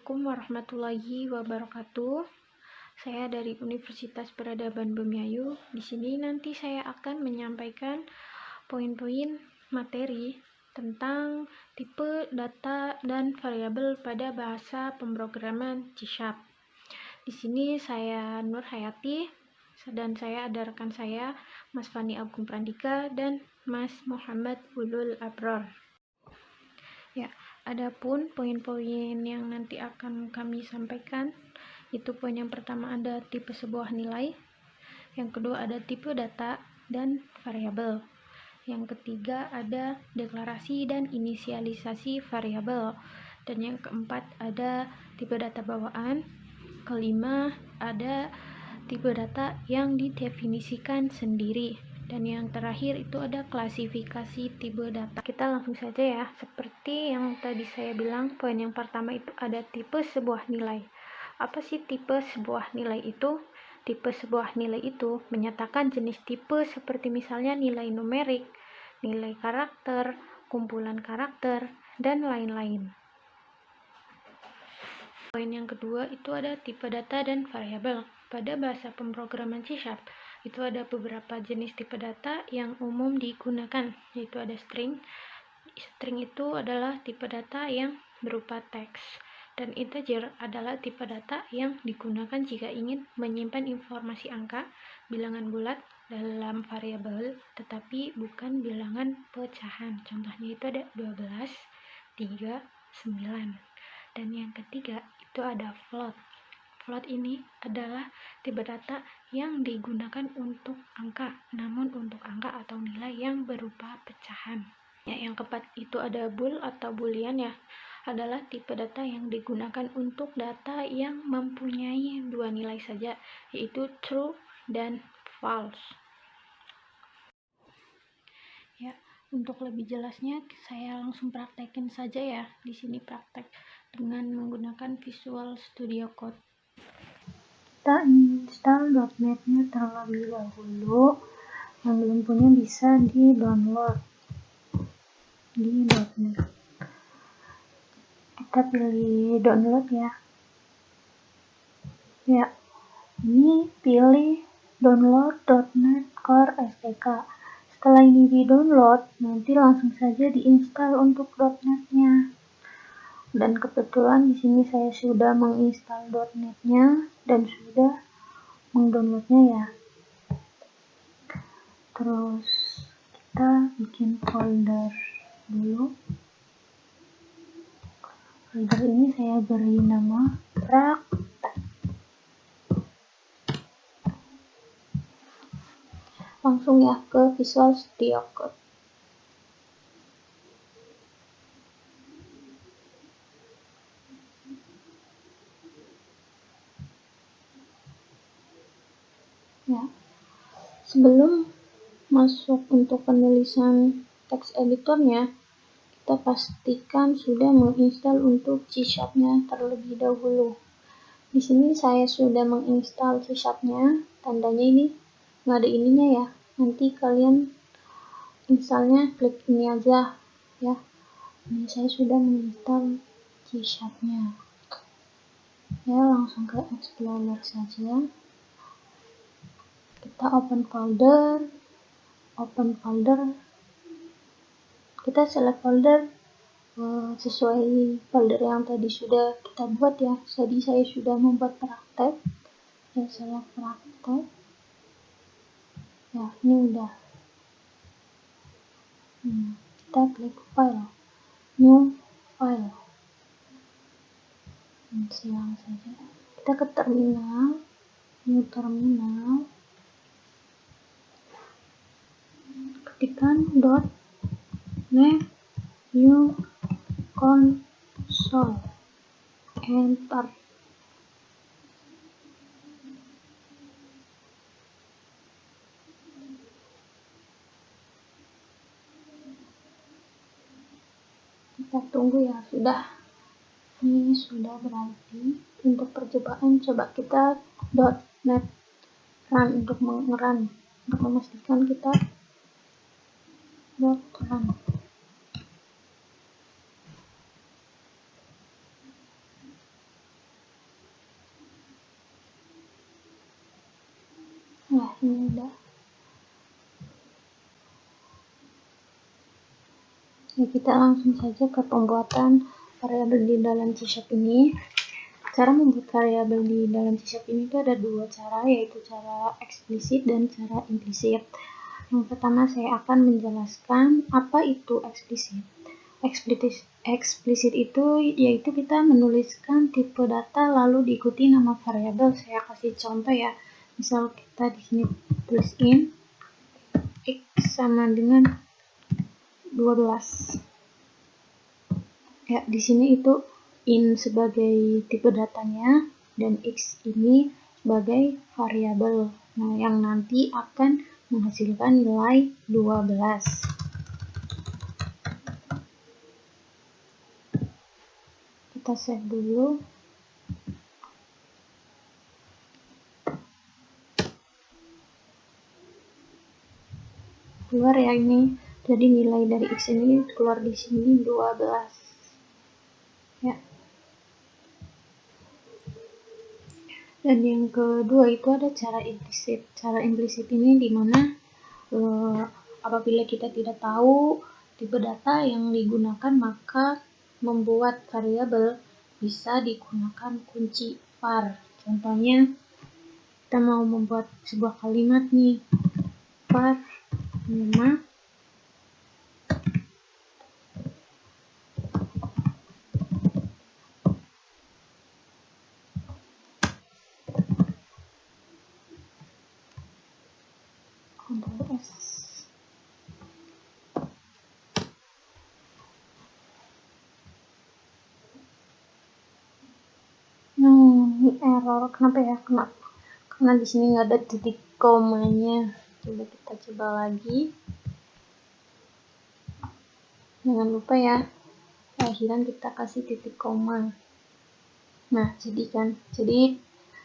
Assalamualaikum warahmatullahi wabarakatuh. Saya dari Universitas Peradaban Bumiayu. Di sini nanti saya akan menyampaikan poin-poin materi tentang tipe data dan variabel pada bahasa pemrograman C#. Di sini saya Nur Hayati dan saya ada rekan saya Mas Fani Agung Prandika dan Mas Muhammad Ulul Abror. Ya, adapun poin-poin yang nanti akan kami sampaikan, itu poin yang pertama ada tipe sebuah nilai, yang kedua ada tipe data dan variabel, yang ketiga ada deklarasi dan inisialisasi variabel, dan yang keempat ada tipe data bawaan, kelima ada tipe data yang didefinisikan sendiri, dan yang terakhir itu ada klasifikasi tipe data. Kita langsung saja ya. Seperti yang tadi saya bilang, poin yang pertama itu ada tipe sebuah nilai. Apa sih tipe sebuah nilai itu? Tipe sebuah nilai itu menyatakan jenis tipe seperti misalnya nilai numerik, nilai karakter, kumpulan karakter, dan lain-lain. Poin yang kedua itu ada tipe data dan variabel. Pada bahasa pemrograman C#, itu ada beberapa jenis tipe data yang umum digunakan, yaitu ada string. String itu adalah tipe data yang berupa teks, dan integer adalah tipe data yang digunakan jika ingin menyimpan informasi angka, bilangan bulat dalam variabel, tetapi bukan bilangan pecahan. Contohnya itu ada 12, 3, 9. Dan yang ketiga itu ada float. Float ini adalah tipe data yang digunakan untuk angka, namun untuk angka atau nilai yang berupa pecahan. Ya, yang keempat itu ada bool atau boolean ya, adalah tipe data yang digunakan untuk data yang mempunyai dua nilai saja, yaitu true dan false. Ya, untuk lebih jelasnya saya langsung praktekin saja ya. Di sini praktek dengan menggunakan Visual Studio Code. Kita install .NET-nya terlebih dahulu. Yang belum punya bisa di-download di .NET. Kita pilih download ya. Ya, ini pilih download .NET Core SDK. Setelah ini di-download, nanti langsung saja diinstal untuk .NET-nya. Dan kebetulan di sini saya sudah menginstal .NET-nya dan sudah mendownloadnya ya. Terus kita bikin folder dulu. Folder ini saya beri nama praktek. Langsung ya ke Visual Studio Code. Ya, sebelum masuk untuk penulisan teks editornya, kita pastikan sudah menginstal untuk C#-nya terlebih dahulu. Di sini saya sudah menginstal C#-nya, tandanya ini nggak ada ininya ya. Nanti kalian installnya klik ini aja ya. Ini saya sudah menginstal C#-nya. Ya, langsung ke Explorer saja. Kita open folder, kita select folder sesuai folder yang tadi sudah kita buat ya. Tadi saya sudah membuat praktek, saya select praktek ya. Ini udah kita klik file, new file, silang saja. Kita ke terminal, new terminal, ketikkan .NET new console, enter. Kita tunggu ya. Ini sudah berarti untuk percobaan. Coba kita .NET run untuk mengerun, untuk memastikan kita .run. Nah, ini udah. Ya, kita langsung saja ke pembuatan variabel di dalam C# ini. Cara membuat variabel di dalam C# ini itu ada dua cara, yaitu cara eksplisit dan cara implisit. Yang pertama saya akan menjelaskan apa itu eksplisit. Eksplisit itu yaitu kita menuliskan tipe data lalu diikuti nama variabel. Saya kasih contoh ya. Misal kita di sini tulis int x sama dengan 12. Ya, di sini itu int sebagai tipe datanya dan x ini sebagai variabel. Nah, yang nanti akan menghasilkan nilai 12. Kita save dulu. Keluar ya ini. Jadi nilai dari x ini keluar di sini 12. Ya. Dan yang kedua itu ada cara implisit. Cara implisit ini dimana apabila kita tidak tahu tipe data yang digunakan, maka membuat variabel bisa digunakan kunci var. Contohnya kita mau membuat sebuah kalimat nih, var 5 Ctrl S. Ini error. Kenapa ya? Karena di sini nggak ada titik komanya. Coba kita coba lagi. Jangan lupa ya, akhiran kita kasih titik koma. Nah, jadi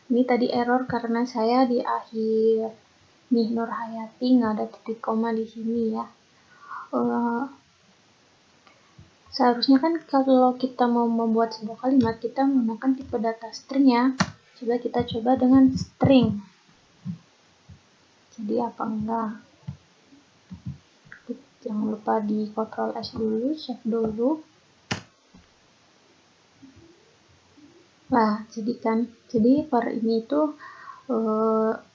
ini tadi error karena saya di akhir nih Nur Hayati nggak ada titik koma di sini ya. Seharusnya kan kalau kita mau membuat sebuah kalimat, kita menggunakan tipe data string ya. Coba kita coba dengan string. Jadi apa enggak? Jangan lupa di Ctrl S dulu, save dulu. Nah, jadi var ini itu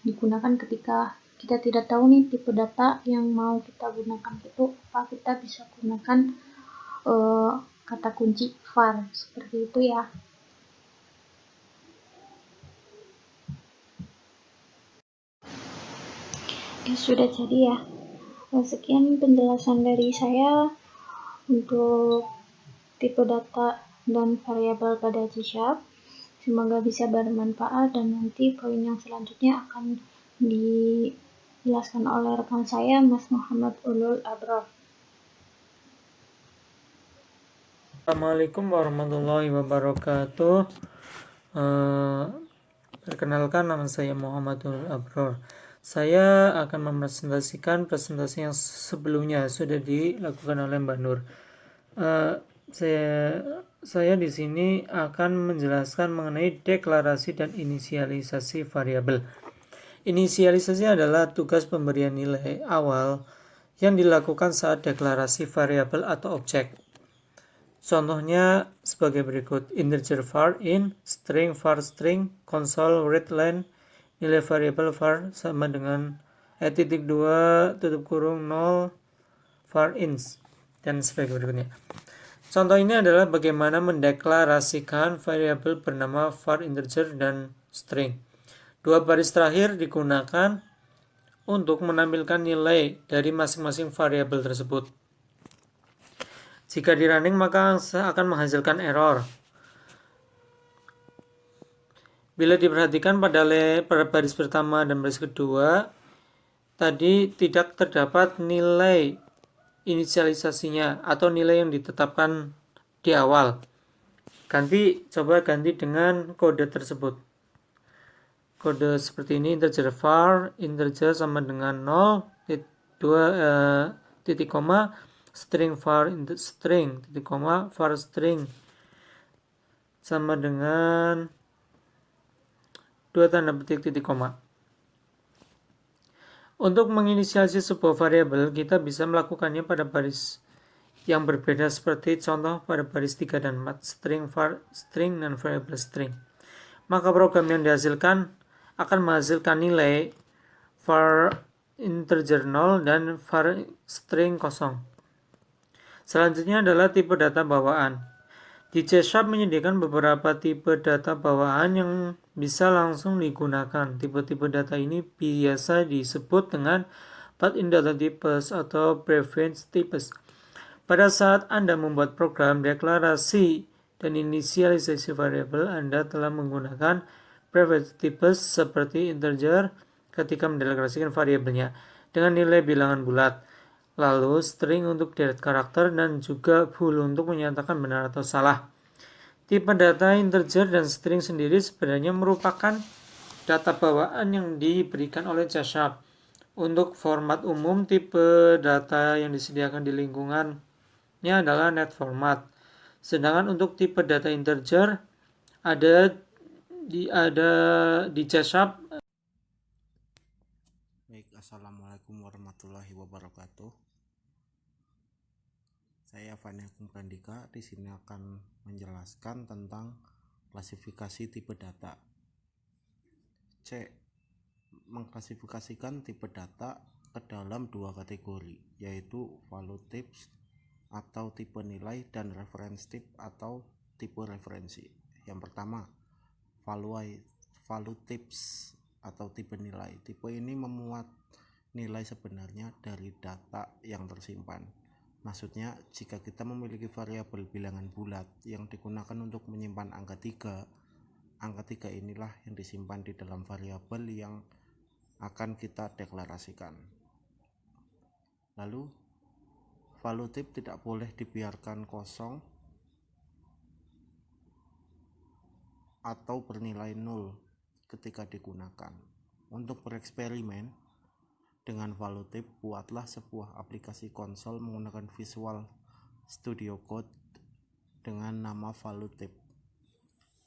digunakan ketika kita tidak tahu nih tipe data yang mau kita gunakan itu apa, kita bisa gunakan kata kunci var seperti itu ya. Sudah jadi ya. Sekian penjelasan dari saya untuk tipe data dan variabel pada C#. Semoga bisa bermanfaat dan nanti poin yang selanjutnya akan dijelaskan oleh rekan saya, Mas Muhammad Ulul Abror. Assalamualaikum warahmatullahi wabarakatuh. Perkenalkan, nama saya Muhammad Ulul Abror. Saya akan mempresentasikan presentasi yang sebelumnya sudah dilakukan oleh Mbak Nur. Saya di sini akan menjelaskan mengenai deklarasi dan inisialisasi variabel. Inisialisasi adalah tugas pemberian nilai awal yang dilakukan saat deklarasi variabel atau objek. Contohnya sebagai berikut: integer var int, string var string, console readline, nilai variabel var sama dengan (2) tutup kurung 0 var int, dan sebagai berikutnya. Contoh ini adalah bagaimana mendeklarasikan variabel bernama var integer dan string. Dua baris terakhir digunakan untuk menampilkan nilai dari masing-masing variabel tersebut. Jika di running maka akan menghasilkan error. Bila diperhatikan pada baris pertama dan baris kedua, tadi tidak terdapat nilai inisialisasinya atau nilai yang ditetapkan di awal. Coba ganti dengan kode tersebut. Kode seperti ini: integer var, integer sama dengan 0, titik koma, string var string, titik koma, var string sama dengan 2 tanda petik titik koma. Untuk menginisialisasi sebuah variabel, kita bisa melakukannya pada baris yang berbeda seperti contoh pada baris 3 dan 4, string dan variabel string. Maka program yang dihasilkan akan menghasilkan nilai var integer 0 dan var string kosong. Selanjutnya adalah tipe data bawaan. Di C# menyediakan beberapa tipe data bawaan yang bisa langsung digunakan. Tipe-tipe data ini biasa disebut dengan built-in data types atau preference types. Pada saat Anda membuat program deklarasi dan inisialisasi variabel, Anda telah menggunakan preference types seperti integer ketika mendeklarasikan variabelnya dengan nilai bilangan bulat, lalu string untuk direct karakter, dan juga bool untuk menyatakan benar atau salah. Tipe data integer dan string sendiri sebenarnya merupakan data bawaan yang diberikan oleh C#. Untuk format umum, tipe data yang disediakan di lingkungannya adalah net format. Sedangkan untuk tipe data integer ada di C#. Baik, assalamualaikum warahmatullahi wabarakatuh. Saya Fani Agung Prandika. Di sini akan menjelaskan tentang klasifikasi tipe data. C. Mengklasifikasikan tipe data ke dalam dua kategori, yaitu value types atau tipe nilai dan reference type atau tipe referensi. Yang pertama, value types atau tipe nilai. Tipe ini memuat nilai sebenarnya dari data yang tersimpan. Maksudnya, jika kita memiliki variabel bilangan bulat yang digunakan untuk menyimpan angka 3, angka 3 inilah yang disimpan di dalam variabel yang akan kita deklarasikan. Lalu, value type tidak boleh dibiarkan kosong atau bernilai 0 ketika digunakan. Untuk bereksperimen dengan value type, buatlah sebuah aplikasi konsol menggunakan Visual Studio Code dengan nama value type.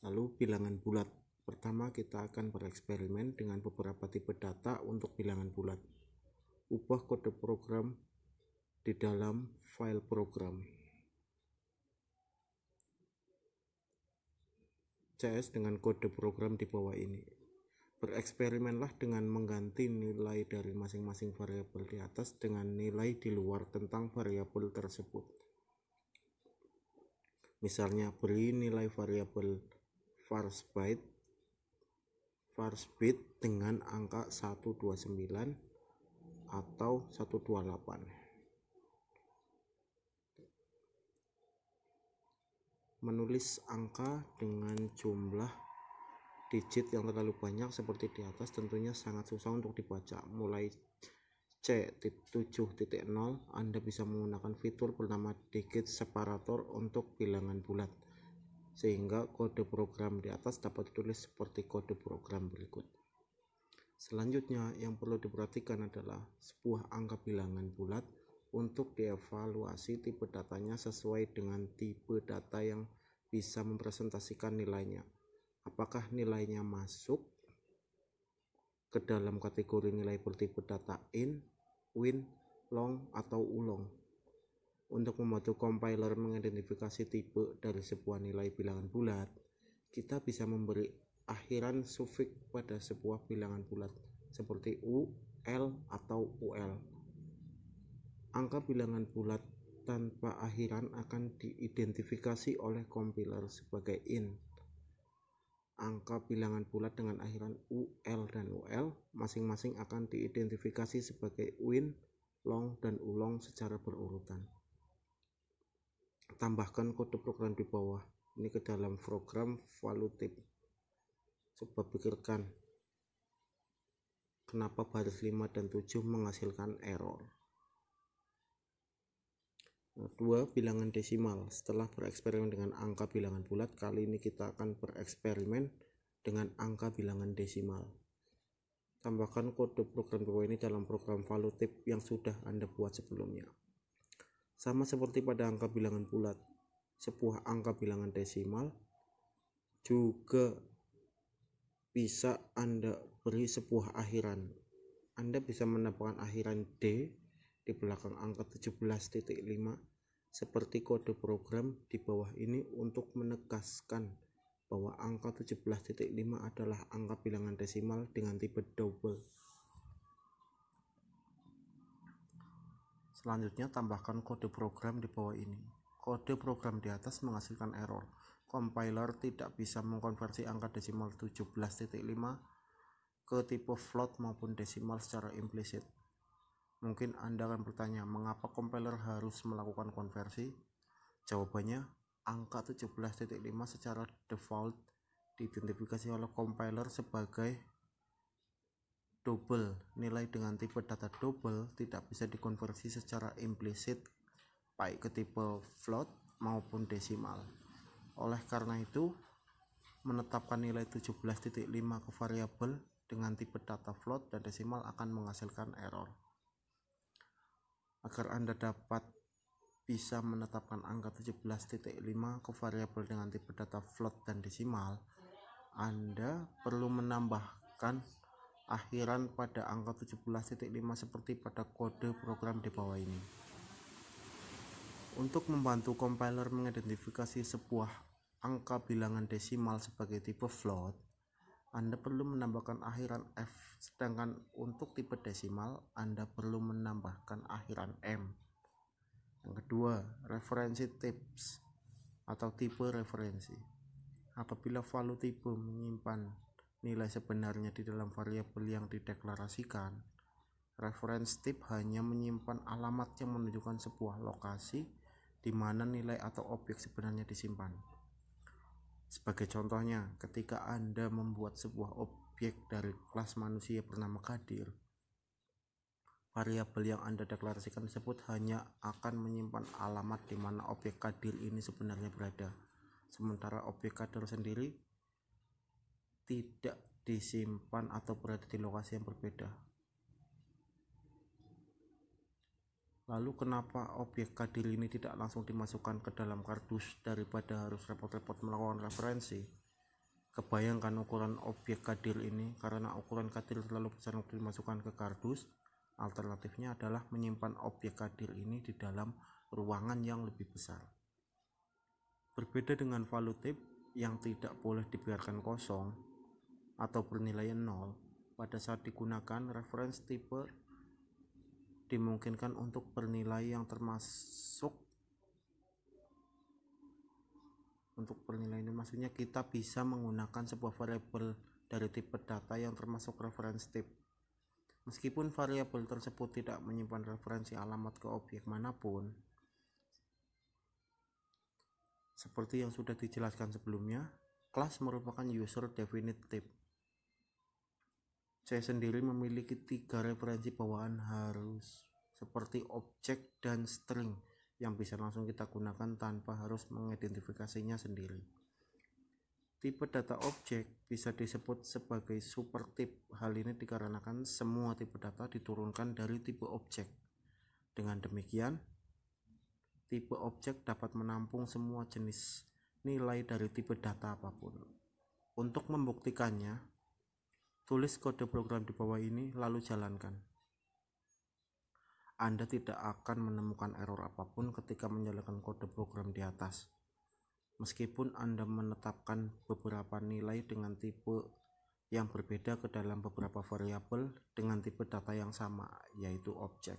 Lalu bilangan bulat. Pertama, kita akan bereksperimen dengan beberapa tipe data untuk bilangan bulat. Ubah kode program di dalam file program. CS dengan kode program di bawah ini. Bereksperimenlah dengan mengganti nilai dari masing-masing variabel di atas dengan nilai di luar tentang variabel tersebut. Misalnya, beri nilai variabel varsbyte dengan angka 129 atau 128. Menulis angka dengan jumlah digit yang terlalu banyak seperti di atas tentunya sangat susah untuk dibaca. Mulai C7.0, Anda bisa menggunakan fitur bernama digit separator untuk bilangan bulat, sehingga kode program di atas dapat ditulis seperti kode program berikut. Selanjutnya, yang perlu diperhatikan adalah sebuah angka bilangan bulat. Untuk dievaluasi tipe datanya sesuai dengan tipe data yang bisa mempresentasikan nilainya. Apakah nilainya masuk ke dalam kategori nilai bertipe data int, win, long, atau ulong. Untuk membantu compiler mengidentifikasi tipe dari sebuah nilai bilangan bulat, kita bisa memberi akhiran sufiks pada sebuah bilangan bulat seperti u, l, atau ul. Angka bilangan bulat tanpa akhiran akan diidentifikasi oleh compiler sebagai int. Angka bilangan bulat dengan akhiran ul dan ul masing-masing akan diidentifikasi sebagai win, long, dan ulong secara berurutan. Tambahkan kode program di bawah ini ke dalam program value type. Coba pikirkan kenapa baris 5 dan 7 menghasilkan error. 2. Bilangan desimal. Setelah bereksperimen dengan angka bilangan bulat, kali ini kita akan bereksperimen dengan angka bilangan desimal. Tambahkan kode program bawah ini dalam program value type yang sudah Anda buat sebelumnya. Sama seperti pada angka bilangan bulat, sebuah angka bilangan desimal juga bisa Anda beri sebuah akhiran. Anda bisa menambahkan akhiran D di belakang angka 17.5 seperti kode program di bawah ini untuk menegaskan bahwa angka 17.5 adalah angka bilangan desimal dengan tipe double. Selanjutnya, tambahkan kode program di bawah ini. Kode program di atas menghasilkan error. Compiler tidak bisa mengkonversi angka desimal 17.5 ke tipe float maupun desimal secara implisit. Mungkin Anda akan bertanya, mengapa compiler harus melakukan konversi? Jawabannya, angka 17.5 secara default diidentifikasi oleh compiler sebagai double. Nilai dengan tipe data double tidak bisa dikonversi secara implisit baik ke tipe float maupun desimal. Oleh karena itu, menetapkan nilai 17.5 ke variabel dengan tipe data float dan desimal akan menghasilkan error. Agar Anda dapat bisa menetapkan angka 17.5 ke variabel dengan tipe data float dan desimal, Anda perlu menambahkan akhiran pada angka 17.5 seperti pada kode program di bawah ini. Untuk membantu compiler mengidentifikasi sebuah angka bilangan desimal sebagai tipe float, Anda perlu menambahkan akhiran F, sedangkan untuk tipe desimal, Anda perlu menambahkan akhiran M. Yang kedua, referensi types atau tipe referensi. Apabila value tipe menyimpan nilai sebenarnya di dalam variabel yang dideklarasikan, reference type hanya menyimpan alamat yang menunjukkan sebuah lokasi di mana nilai atau objek sebenarnya disimpan. Sebagai contohnya, ketika Anda membuat sebuah objek dari kelas manusia bernama Kadir, variabel yang Anda deklarasikan tersebut hanya akan menyimpan alamat di mana objek Kadir ini sebenarnya berada. Sementara objek Kadir sendiri tidak disimpan atau berada di lokasi yang berbeda. Lalu kenapa objek Kadir ini tidak langsung dimasukkan ke dalam kardus daripada harus repot-repot melakukan referensi? Kebayangkan ukuran objek Kadir ini, karena ukuran Kadir terlalu besar untuk dimasukkan ke kardus. Alternatifnya adalah menyimpan objek Kadir ini di dalam ruangan yang lebih besar. Berbeda dengan value type yang tidak boleh dibiarkan kosong atau bernilai 0, pada saat digunakan reference type dimungkinkan untuk bernilai yang termasuk maksudnya kita bisa menggunakan sebuah variabel dari tipe data yang termasuk reference type. Meskipun variabel tersebut tidak menyimpan referensi alamat ke objek manapun, seperti yang sudah dijelaskan sebelumnya, kelas merupakan user definite type. Saya sendiri memiliki 3 referensi bawaan harus seperti objek dan string yang bisa langsung kita gunakan tanpa harus mengidentifikasinya sendiri. Tipe data objek bisa disebut sebagai supertype. Hal ini dikarenakan semua tipe data diturunkan dari tipe objek. Dengan demikian, tipe objek dapat menampung semua jenis nilai dari tipe data apapun. Untuk membuktikannya, tulis kode program di bawah ini lalu jalankan. Anda tidak akan menemukan error apapun ketika menjalankan kode program di atas. Meskipun Anda menetapkan beberapa nilai dengan tipe yang berbeda ke dalam beberapa variabel dengan tipe data yang sama, yaitu objek.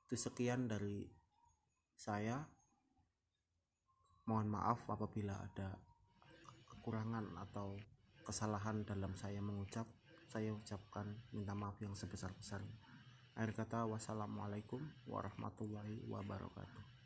Itu sekian dari saya. Mohon maaf apabila ada kekurangan atau kesalahan dalam saya mengucap. Saya ucapkan minta maaf yang sebesar-besarnya. Akhir kata, wassalamualaikum warahmatullahi wabarakatuh.